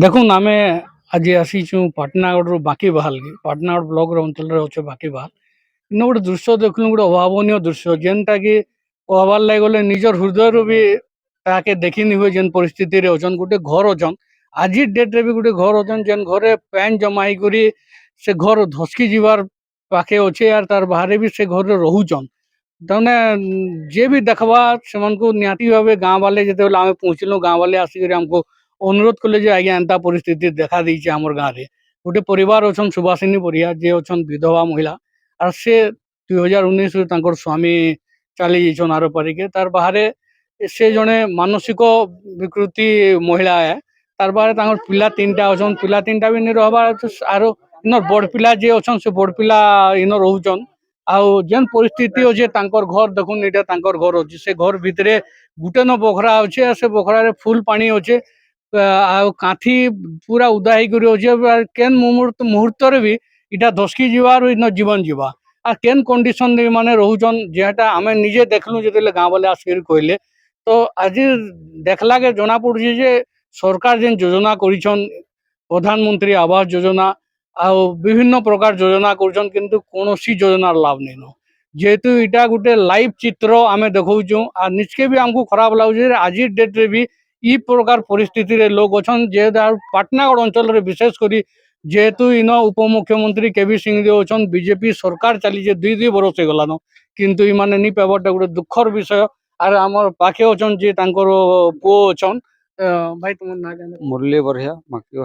দেখুন ଆମେ ଆଜି ଆସିଛୁ ପାଟନାଗଡ଼ରୁ ବାଙ୍କିବାହାଲ କି ପାଟନାଗଡ଼ ବ୍ଲକର ଅଞ୍ଚଳରେ ଅଛେ ବାଙ୍କିବାହାଲ ଇନ ଗୋଟେ ଦୃଶ୍ୟ ଦେଖିଲୁ ଗୋଟେ ଅଭାବନୀୟ ଦୃଶ୍ୟ ଯେନ୍ଟା କି କହବାର୍ ଲାଗି ଗଲେ ନିଜର ହୃଦୟରୁ ବି ତାହାକେ ଦେଖିନି ହୁଏ ଯେନ୍ ପରିସ୍ଥିତିରେ ଅଛନ୍ ଗୋଟେ ଘର ଅଛନ୍ ଆଜି ଡେଟ୍ରେ ବି ଗୋଟେ ଘର ଅଛନ୍ ଯେନ୍ ଘରେ ପାଏନ୍ ଜମା ହେଇକରି ସେ ଘର ଧସକି ଯିବାର ପାଖେ ଅଛେ ଆର୍ ତାର ବାହାରେ ବି ସେ ଘରେ ରହୁଛନ୍ ତାମାନେ ଯିଏ ବି ଦେଖବା ସେମାନଙ୍କୁ ନିହାତି ଭାବେ ଗାଁ ବାଲେ ଯେତେବେଳେ ଆମେ ପହଞ୍ଚିଲୁ ଗାଁ ବାଲେ ଆସିକରି ଆମକୁ ଅନୁରୋଧ କଲେ ଯେ ଆଜ୍ଞା ଏନ୍ତା ପରିସ୍ଥିତି ଦେଖା ଦେଇଛି ଆମର ଗାଁରେ ଗୋଟେ ପରିବାର ଅଛନ୍ ସୁବାସିନୀ ପରିଆ ଯିଏ ଅଛନ୍ ବିଧବା ମହିଳା ଆର୍ ସେ 2019 ତାଙ୍କର ସ୍ୱାମୀ ଚାଲି ଯାଇଛନ୍ ଆର ପାରିକେ ତାର ବାହାରେ ସେ ଜଣେ ମାନସିକ ବିକୃତି ମହିଳା ଏ ତାର ବାହାରେ ତାଙ୍କର ପିଲା ତିନିଟା ଅଛନ୍ ପିଲା ତିନିଟା ବି ନି ରହବାର ଆର ଇନର ବଡ ପିଲା ଯିଏ ଅଛନ୍ ସେ ବଡ ପିଲା ଇନ ରହୁଛନ୍ ଆଉ ଯେନ୍ ପରିସ୍ଥିତି ଅଛେ ତାଙ୍କର ଘର ଦେଖୁନ୍ ଏଇଟା ତାଙ୍କର ଘର ଅଛି ସେ ଘର ଭିତରେ ଗୁଟେ ନ ବଖରା ଅଛେ ଆଉ ସେ ବଖରାରେ ଫୁଲ ପାଣି ଅଛେ ଆଉ କାନ୍ଥି ପୁରା ଉଦା ହେଇକରି ଅଛେ କେନ୍ ମୁହୂର୍ତ୍ତରେ ବି ଇଟା ଧସକି ଯିବାର ଇନ ଜୀବନ ଯିବା আর কেন কন্ডিশন মানে রহুছন যেটা আমি নিজে দেখলু যেতলে গাঁ বালে আসিকি কইলে তো আজি দেখলাকে জনা পড়ছে যে সরকার যেন যোজনা করিছন প্রধানমন্ত্রী আবাস যোজনা ଆଉ ବିଭିନ୍ନ ପ୍ରକାର ଯୋଜନା କରୁଛନ୍ କିନ୍ତୁ କୌଣସି ଯୋଜନାର ଲାଭ ନେଇନ ଯେହେତୁ ଏଇଟା ଗୋଟେ ଲାଇଭ ଚିତ୍ର ଆମେ ଦେଖାଉଛୁ ଆଉ ନିଜକେ ବି ଆମକୁ ଖରାପ ଲାଗୁଛି ଯେ ଆଜି ଡେଟ୍ରେ ବି ଇ ପ୍ରକାର ପରିସ୍ଥିତିରେ ଲୋକ ଅଛନ୍ ଯେହେତୁ ପାଟନାଗଡ଼ ଅଞ୍ଚଳରେ ବିଶେଷ କରି ଯେହେତୁ ଇନ ଉପମୁଖ୍ୟମନ୍ତ୍ରୀ କେବି ସିଂ ଯେ ଅଛନ୍ ବିଜେପି ସରକାର ଚାଲିଛେ ଦୁଇ ବରଷ ହେଇଗଲାନ କିନ୍ତୁ ଇମାନେ ନି ପାଇବାରଟା ଗୋଟେ ଦୁଃଖର ବିଷୟ ଆର୍ ଆମର ପାଖେ ଅଛନ୍ ଯେ ତାଙ୍କର ପୁଅ ଅଛନ୍ ଭାଇ ତୁମର ନାଁ ଜାଣ मुरली बढ़िया बाकी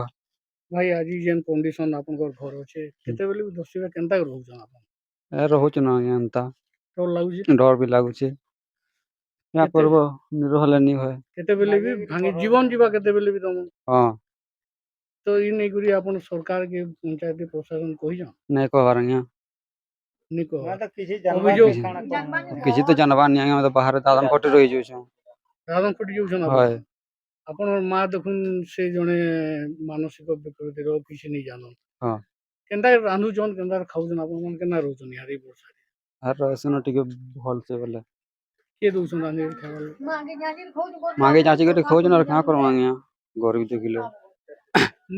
ଭାଇ ଆଜି ଯେନ୍ କଣ୍ଡିସନ ଆପଣଙ୍କର ଘର ଅଛେ କେତେବେଳେ ବି ଦଶିବା କେନ୍ତା ରହୁଛନ୍ ଆପଣ रोच ना एंता ଡର ଲାଗୁଛି डर भी लगुचे क्या କେତେ करबो निरहले नहीं होय କେତେବେଳେ ବି ଭାଙ୍ଗି ଜୀବନ ଯିବା କେତେବେଳେ ବି ତମ हां ତ ଇ ନେଇକରି ଆପଣ ସରକାର के पंचायत प्रशासन କହିଛନ୍ नहीं कहबार यहाँ ନି କହ अभियोग ଅଭିଯୋଗ किसी तो जानवा नहीं हम तो बाहर दादन कोटे रही जो ରାଜନ ଫୁଟି ଯାଉଛନ୍ ଆପଣ हाय ଆପଣଙ୍କର ମା ଦେଖୁନ୍ ସେ ଜଣେ ମାନସିକ ବିକୃତିର କିଛି ନେଇ ଜାନନ୍ हां କେନ୍ତା ରାନ୍ଧୁଛନ୍ କେନ୍ତା ଖାଉଛନ୍ ଆପଣ ମାନେ କେନ୍ତା ରହୁଛନ୍ ୟାର ଏଇ ବର୍ଷାରେ हर रसन टिके भल से बोले କିଏ ଦଉଛନ୍ ରାନ୍ଧିକି ଖାଇବାର मांगे जाची के खोज ना क्या करो यहाँ गरीब देखिले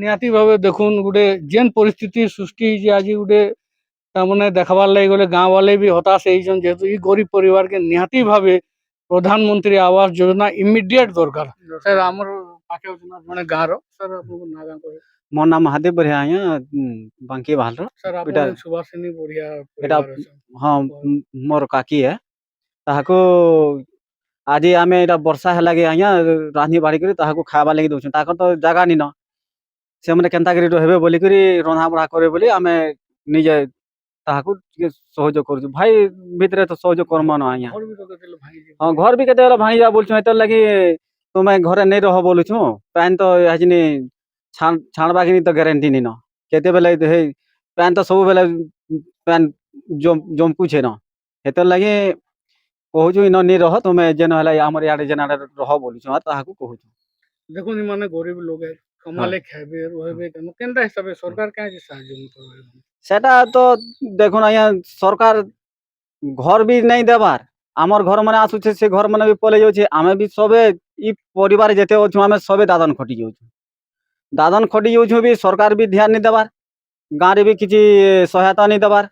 ନିହାତି ଭାବେ ଦେଖୁନ୍ ଗୋଟେ ଯେନ୍ ପରିସ୍ଥିତି ସୃଷ୍ଟି ହେଇଛି ଆଜି ଗୋଟେ ତାମାନେ ଦେଖବାର୍ ଲାଗି ଗଲେ ଗାଁ ବାଲେ ବି ହତାଶ ହେଇଛନ୍ ଯେହେତୁ ଇ ଗରିବ ପରିବାରକେ ନିହାତି ଭାବେ ପ୍ରଧାନମନ୍ତ୍ରୀ ଆବାସ ଯୋଜନା ଇମିଡିଏଟ ଦରକାର ସାର୍ ଆମର ପାଖେ ଅଛନ୍ତି ଜଣେ ଗାଁର ସାର୍ ଆପଣଙ୍କ ନାଁ ଗାଁ କହିବେ मोर नाम महादेव बढ़िया यहाँ बांकी बाहर ସାର୍ ଆପଣ एटा ସୁଭାଷିନୀ ବଢିଆ एटा ପରିବାର ଅଛନ୍ हाँ मोर काकी है ताहाको आज आम एटा वर्षा है कि आज्ञा रांधी बाढ़ी ताहाको खावा लगी दौन ताकर तो जगह नी न से मैंने केन्ता करी रहे बोलिक रंधा बढ़ा करे बोली आमे निजे ताहाको टिके सहयोग करूँ भाई भितर तो सहयोग कर्म न आज्ञा ଘର ବି ତ କେତେ ଲୋକ ଭାଙ୍ଗିଯିବ हाँ घर भी केते भांगी जा बोलछु एतर लगी तुमे घरे नहीं रह बोलुछु पैन तो आजनी छाणबा की तो ग्यारंटी नी न केते बेले हे पैन तो सब बेले पैन जमकु छे न एतर लगी कहूछु इन नहीं रह तुमे जेन हला हमर याडे जेन आडे रह बोलछु ताहाको कहूछु দেখুন মানে গরিব লোক কমালে খাইবে রহবে কেন কেনতা হিসাবে সরকার কাজে সাহায্য করবে सेटा तो देखुन आज्ञा सरकार घर भी नहीं देवार आमर घर माने आसुचे से घर माने भी पले जाउछे आमे भी सबे ई परिवार जेते अछु आमे सबे दादन खटी जाउछु दादन खटी जाउछु भी सरकार भी ध्यान नहीं देवार गाँ रे भी किछि सहायता नहीं देवार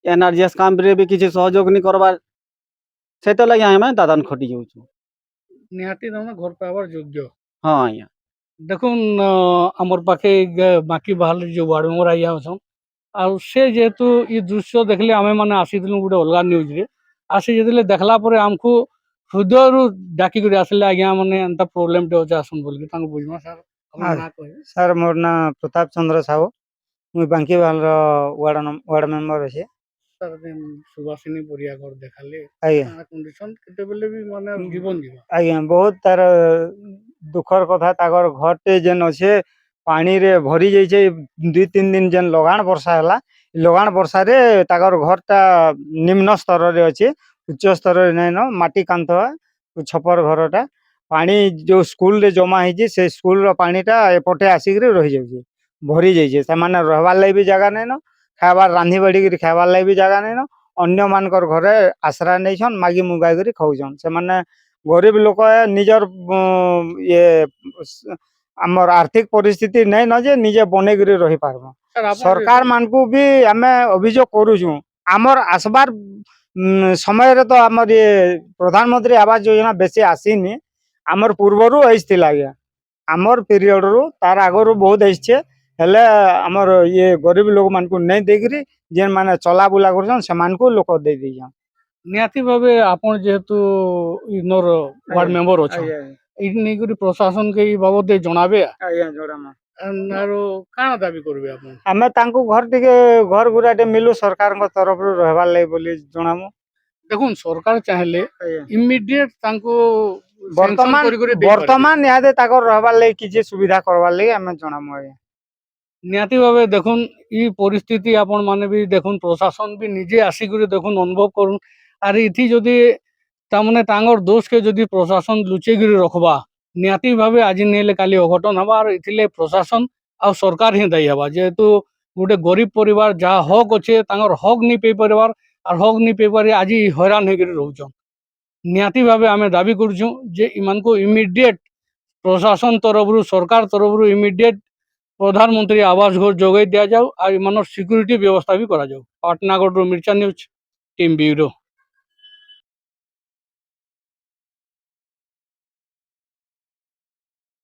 एनआरजीएस काम रे भी किछि सहयोग नहीं करवार सेते लगे आमे दादन खटी जाउछु নিহাতি তমে ঘর পাইবার যোগ্য हाँ आज्ञा দেখুন আমার পাখে বাকি বাহার যে ওয়ার্ড মেম্বর আইয়া অছন ଆଉ ସେ ଯେହେତୁ ଇ ଦୃଶ୍ୟ ଦେଖିଲେ ଆମେ ମାନେ ଆସିଥିଲୁ ଗୋଟେ ଅଲଗା ନ୍ୟୁଜ୍ରେ ଆସି ଯେତେବେଳେ ଦେଖିଲା ପରେ ଆମକୁ ହୃଦୟରୁ ଡାକିକରି ଆସିଲେ ଆଜ୍ଞା ମାନେ ଏନ୍ତା ପ୍ରୋବ୍ଲେମଟେ ଅଛି ଆସନ୍ ବୋଲିକି ତାଙ୍କୁ ବୁଝିମା ସାର୍ ଆପଣ ନାଁ କହିବେ ସାର୍ ମୋର ନାଁ ପ୍ରତାପ ଚନ୍ଦ୍ର ସାହୁ ମୁଇଁ ବାଙ୍କିବାଲର ୱାର୍ଡ ମେମ୍ବର ଅଛି ସାର୍ ଯେନ୍ ସୁବାସିନୀ ପରିଆ ଘର ଦେଖାଲେ ଆଜ୍ଞା କଣ୍ଡିସନ କେତେବେଳେ ବି ମାନେ ଜୀବନ ଯିବା ଆଜ୍ଞା ବହୁତ ତାର ଦୁଃଖର କଥା ତାଙ୍କର ଘରଟେ ଯେନ୍ ଅଛେ ପାଣିରେ ଭରି ଯାଇଛେ 2-3 ଦିନ ଯେନ୍ ଲଗାଣ ବର୍ଷା ହେଲା ଲଗାଣ ବର୍ଷାରେ ତାଙ୍କର ଘରଟା ନିମ୍ନ ସ୍ତରରେ ଅଛି ଉଚ୍ଚ ସ୍ତରରେ ନାଇଁନ ମାଟି କାନ୍ଥ ଛପର ଘରଟା ପାଣି ଯୋଉ ସ୍କୁଲରେ ଜମା ହେଇଛି ସେ ସ୍କୁଲର ପାଣିଟା ଏପଟେ ଆସିକିରି ରହିଯାଉଛି ଭରି ଯାଇଛେ ସେମାନେ ରହିବାର ଲାଗି ବି ଜାଗା ନାଇଁନ ଖାଇବାର ରାନ୍ଧି ବାଢ଼ିକିରି ଖାଇବାର ଲାଗି ବି ଜାଗା ନାଇଁନ ଅନ୍ୟମାନଙ୍କର ଘରେ ଆଶ୍ରା ନେଇଛନ୍ ମାଗି ମୁଗାଇକରି ଖାଉଛନ୍ ସେମାନେ ଗରିବ ଲୋକ ନିଜର ଇଏ ଆମର ଆର୍ଥିକ ପରିସ୍ଥିତି ନାଇଁ ନ ଯେ ନିଜେ ବନେଇକିରି ରହିପାରବା। ସାର୍ ଆପଣ ସରକାର ମାନଙ୍କୁ ବି ଆମେ ଅଭିଯୋଗ କରୁଛୁ ଆମର আসবার ସମୟରେ ତ ଆମର ଇଏ ପ୍ରଧାନମନ୍ତ୍ରୀ ଆବାସ ଯୋଜନା ବେଶୀ ଆସିନି ଆମର ପୂର୍ବରୁ ଆସିଥିଲା ଆଜ୍ଞା ଆମର ପିରିୟଡରୁ ତାର ଆଗରୁ ବହୁତ ଆସିଛେ ହେଲେ ଆମର ଇଏ ଗରିବ ଲୋକମାନଙ୍କୁ ନେଇ ଦେଇକିରି ଯେନ୍ ମାନେ ଚଲାବୁଲା କରୁଛନ୍ ସେମାନଙ୍କୁ ଲୋକ ଦେଇ ଦେଇଛନ୍। ନିହାତି ଭାବେ ଆପଣ ଯେହେତୁ ଇଗ୍ନୋର ୱାର୍ଡ ମେମ୍ବର ଅଛ ଆଜ୍ଞା ଏଇଠି ନେଇକରି ପ୍ରଶାସନ କେ ଏଇ ବାବଦରେ ଜଣାବେ ଆଜ୍ଞା ଜଣାମା ଆରୁ କାଣା ଦାବି କରିବେ ଆପଣ? ଆମେ ତାଙ୍କୁ ଘର ଟିକେ ଘର ଗୁରାଟେ ମିଲୁ ସରକାରଙ୍କ ତରଫରୁ ରହିବାର ଲାଗି ବୋଲି ଜଣାମୁ। ଦେଖୁନ୍ ସରକାର ଚାହିଁଲେ ଆଜ୍ଞା ଇମିଡିଏଟ ତାଙ୍କୁ ବର୍ତ୍ତମାନ ଦେଇପାରିବେ। ବର୍ତ୍ତମାନ ନିହାତି ତାଙ୍କର ରହିବାର ଲାଗି କିଛି ସୁବିଧା କରବାର ଲାଗି ଆମେ ଜଣାମୁ ଆଜ୍ଞା। ନିହାତି ଭାବେ ଦେଖୁନ୍ ଇ ପରିସ୍ଥିତି ଆପଣ ମାନେ ବି ଦେଖୁନ୍ ପ୍ରଶାସନ ବି ନିଜେ ଆସିକରି ଦେଖୁନ୍ ଅନୁଭବ କରୁନ୍ ଆର୍ ଇଥି ଯଦି ତାମାନେ ତାଙ୍କର ଦୋଷକେ ଯଦି ପ୍ରଶାସନ ଲୁଚେଇକିରି ରଖବା ନିହାତି ଭାବେ ଆଜି ନେଲେ କାଲି ଅଘଟନ ହବା ଆର୍ ଏଥିଲେ ପ୍ରଶାସନ ଆଉ ସରକାର ହିଁ ଦାୟୀ ହେବା ଯେହେତୁ ଗୋଟେ ଗରିବ ପରିବାର ଯାହା ହକ୍ ଅଛେ ତାଙ୍କର ହକ୍ ନି ପାଇ ପରିବାର ଆର୍ ହକ୍ ନି ପାଇ ପାରି ଆଜି ହଇରାଣ ହେଇକରି ରହୁଛନ୍। ନିହାତି ଭାବେ ଆମେ ଦାବି କରୁଛୁ ଯେ ଏମାନଙ୍କୁ ଇମିଡିଏଟ ପ୍ରଶାସନ ତରଫରୁ ସରକାର ତରଫରୁ ଇମିଡିଏଟ ପ୍ରଧାନମନ୍ତ୍ରୀ ଆବାସ ଘର ଯୋଗାଇ ଦିଆଯାଉ ଆଉ ଏମାନର ସିକ୍ୟୁରିଟି ବ୍ୟବସ୍ଥା ବି କରାଯାଉ। ପାଟନାଗଡ଼ରୁ ମିର୍ଚା ନ୍ୟୁଜ୍ ଟିମ୍ ବ୍ୟୁରୋ।